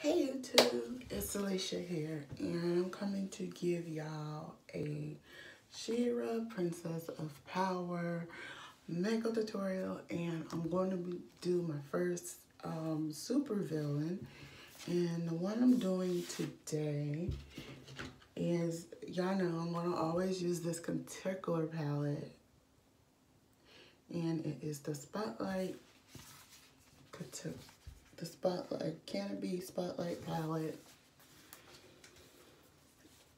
Hey YouTube, it's Alicia here, and I'm coming to give y'all a She-Ra Princess of Power makeup tutorial, and I'm going to do my first super villain. And the one I'm doing today is, y'all know I'm going to always use this particular palette, and it is the Spotlight Ucanbe Spotlight palette.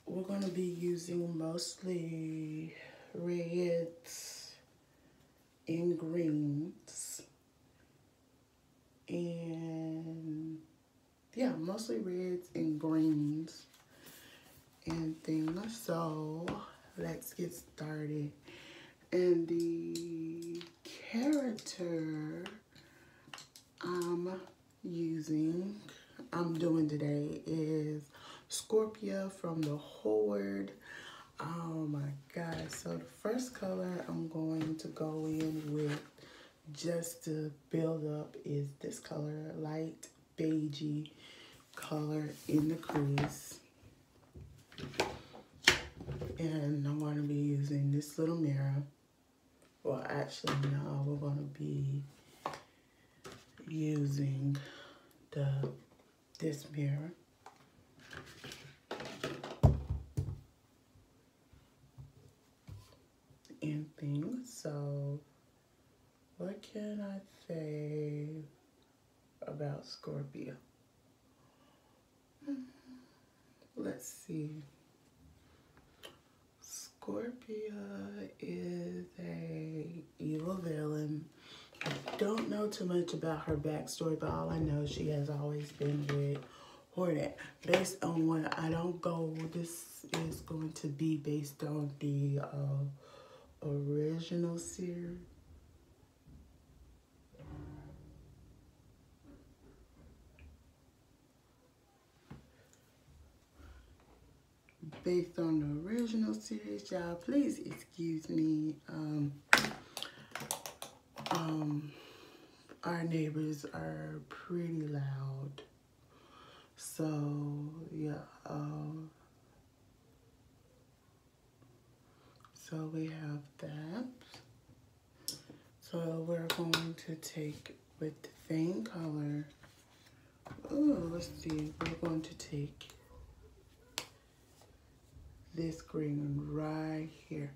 We're going to be using mostly reds and greens, and yeah, mostly reds and greens and things. So let's get started. And the character I'm doing today is Scorpia from the Horde. Oh my god. So the first color I'm going to go in with just to build up is this color, light beigey color in the crease. And I'm going to be using this little mirror. Well, actually, no, we're going to be using this mirror. And things. So what can I say about Scorpia? Let's see. Scorpia is a evil villain. I don't know too much about her backstory, but all I know, she has always been with Horde. Based on what I don't go, this is going to be based on the original series. Based on the original series, y'all, please excuse me. Our neighbors are pretty loud. So, yeah. So we have that. So we're going to take with the same color. Oh, let's see. We're going to take this green right here.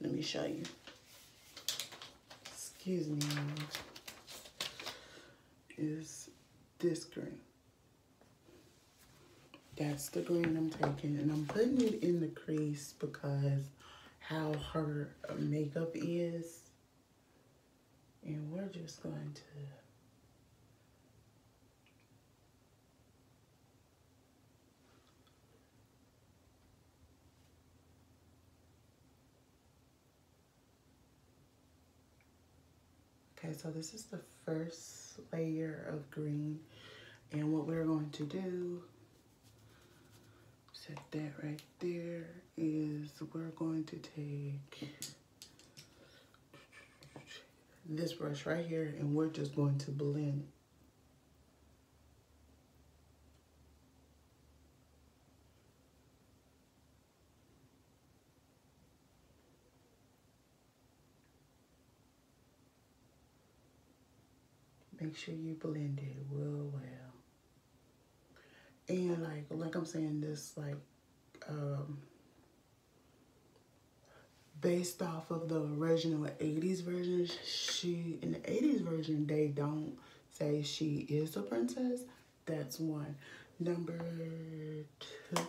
Let me show you. Excuse me, is this green. That's the green I'm taking, and I'm putting it in the crease because how her makeup is. And we're just going to okay, so this is the first layer of green, and what we're going to do, set that right there, is we're going to take this brush right here, and we're just going to blend. Make sure you blend it real well. And like I'm saying, this based off of the original 80s version, in the 80s version, they don't say she is a princess. That's one. Number two.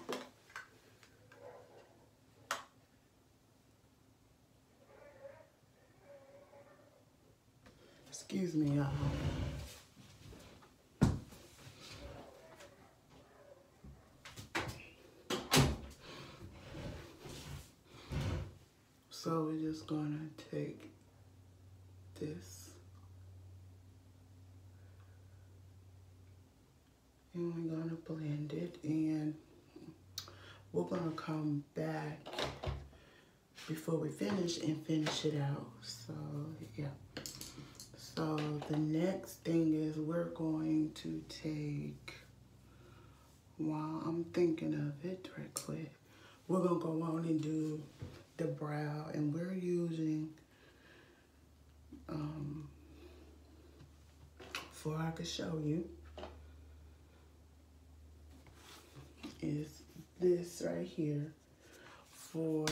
Excuse me, y'all. So we're just gonna take this and we're gonna blend it, and we're gonna come back before we finish and finish it out. So yeah. So the next thing is we're going to take, while I'm thinking of it right quick, we're gonna go on and do the brow, and we're using, before I can show you, is this right here for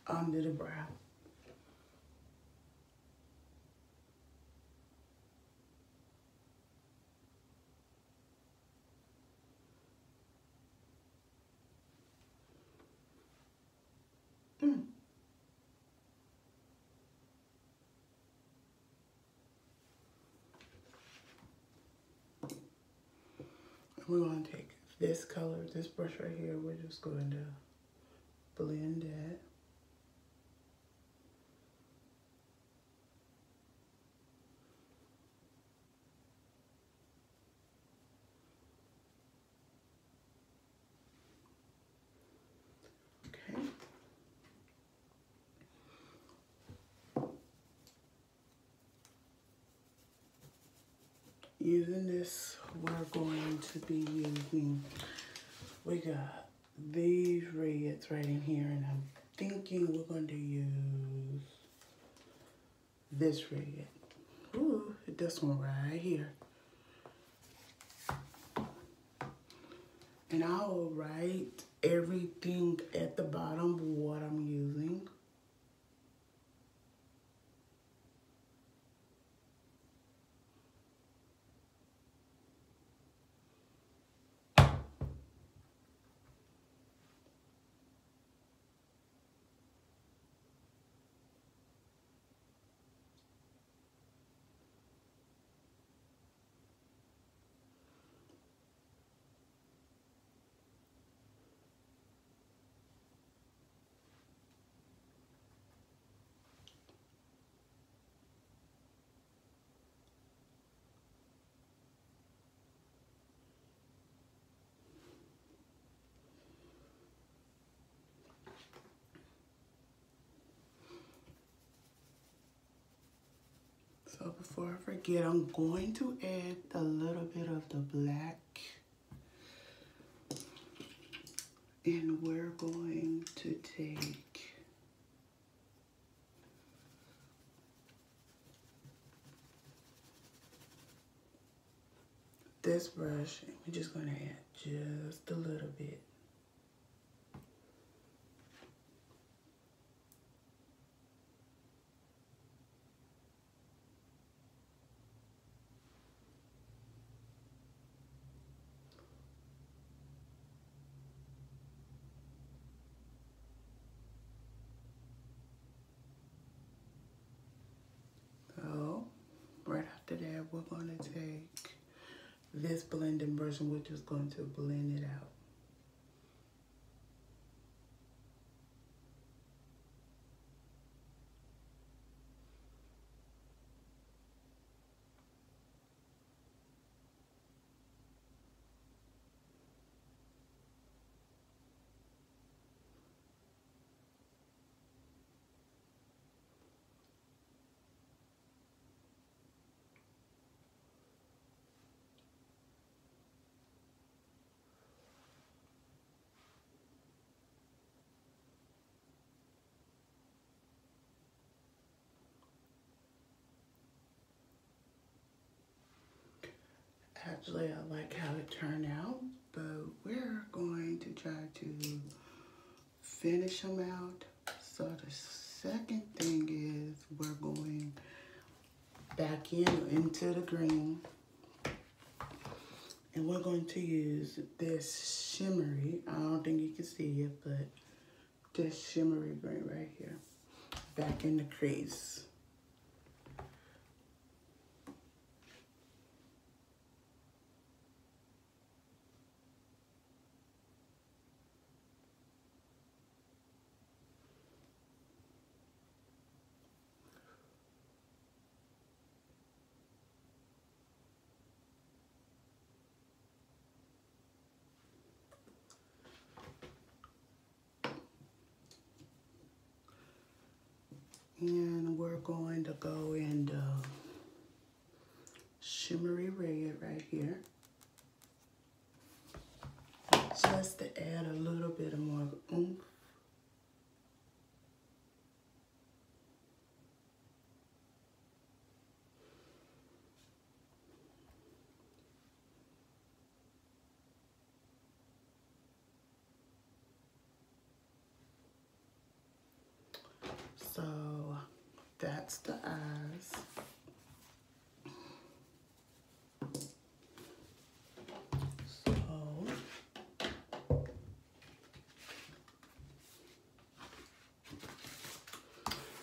under the brow. We're going to take this color, this brush right here, we're just going to blend that. Okay. Using this, we're going to be using, we got these reds right in here, and I'm thinking we're going to use this red. Ooh, this one right here. And I will write everything at the bottom what I'm using. So before I forget, I'm going to add a little bit of the black. And we're going to take this brush and we're just going to add just a little bit. So right after that, we're going to take this blending brush and we're just going to blend it out. Actually, I like how it turned out, but we're going to try to finish them out. So the second thing is we're going back into the green, and we're going to use this shimmery, I don't think you can see it, but this shimmery green right here, back in the crease. And we're going to go and shimmery red right here. Just to add a little bit of more oomph. So that's the eyes. So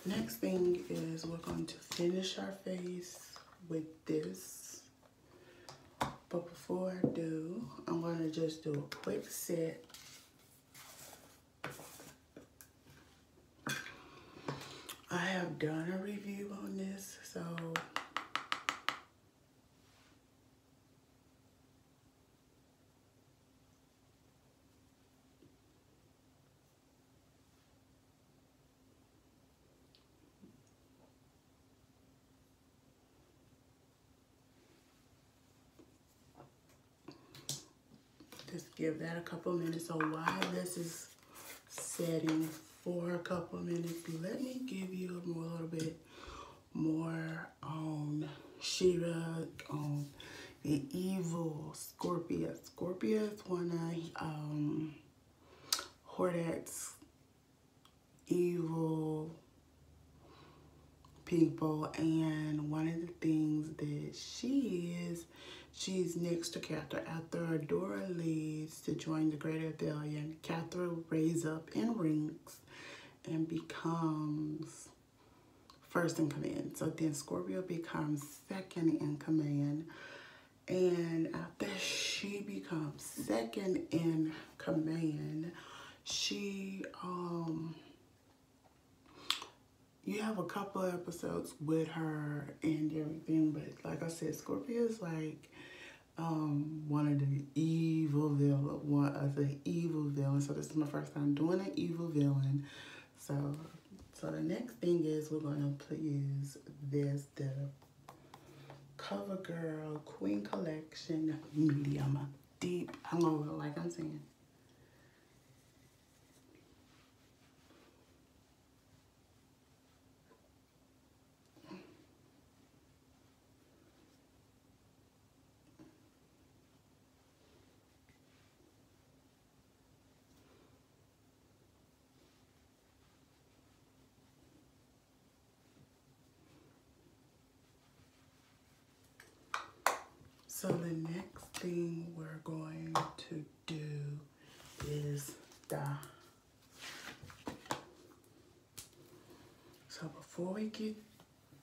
next thing is we're going to finish our face with this. But before I do, I'm going to just do a quick set. I have done a review on this, so just give that a couple minutes. So while this is setting for a couple minutes, let me give you a little bit more on She-Ra, on the evil Scorpia. Scorpia is one of Hordat's evil people, and one of the things that she is, she's next to Catherine. After Adora leaves to join the Great Rebellion, Catherine raises up in ranks and becomes first in command. So then Scorpio becomes second in command. And after she becomes second in command, she, you have a couple of episodes with her and everything, but like I said, Scorpio is like one of the evil villains. So this is my first time doing an evil villain. So the next thing is we're gonna use this, the CoverGirl Queen Collection Medium Deep. I'm gonna, like I'm saying. So the next thing we're going to do is so before we get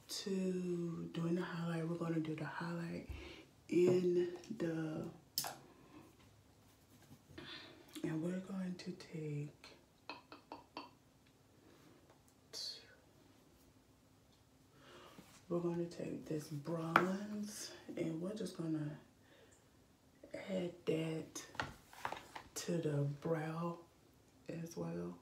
to doing the highlight, we're going to do the highlight in the, and we're going to take this bronze, and we're just going to add that to the brow as well.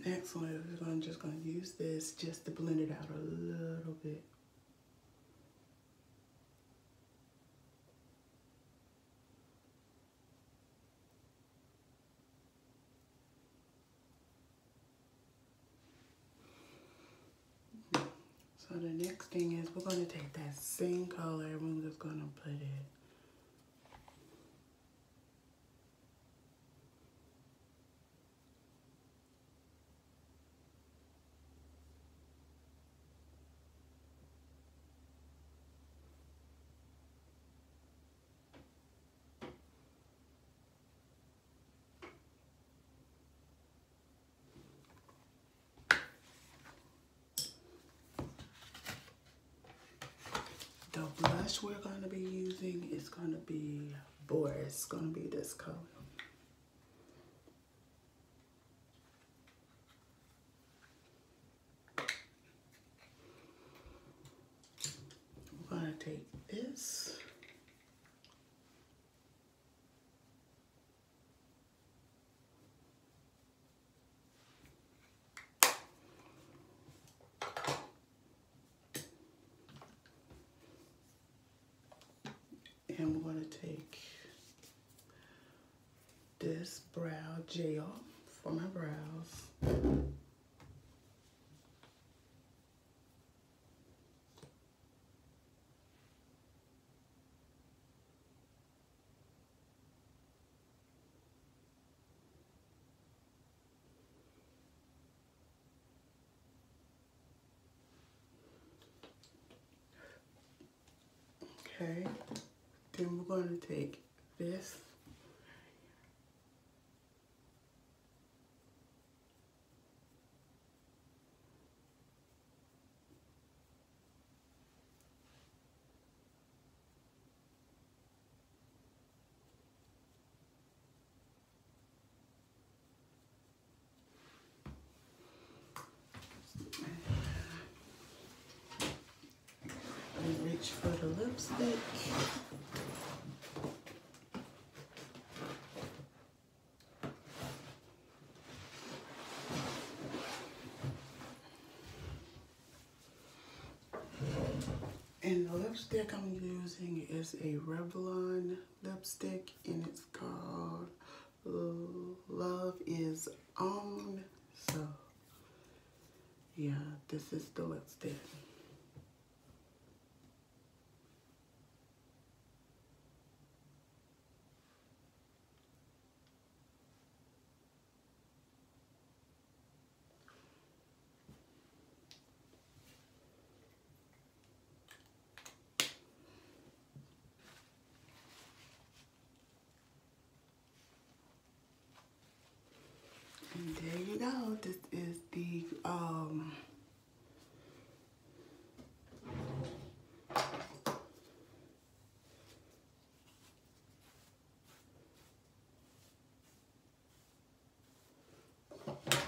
Next one, we're just going to use this just to blend it out a little bit. So the next thing is we're going to take that same color and we're just going to put it the blush we're going to be using is going to be Boris. It's going to be this color. to take this brow gel for my brows. Okay, then we're going to take this and reach for the lipstick. And the lipstick I'm using is a Revelon lipstick, and it's called Love Is On. So, yeah, this is the lipstick. And there you go. This is the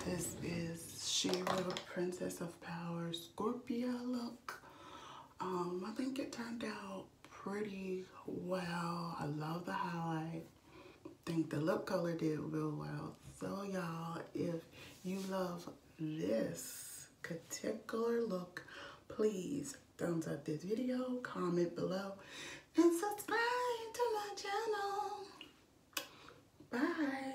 this is She-Ra Princess of Power Scorpia look. I think it turned out pretty well. I love the highlight. I think the lip color did real well. So y'all, if you love this particular look, please thumbs up this video, comment below, and subscribe to my channel. Bye.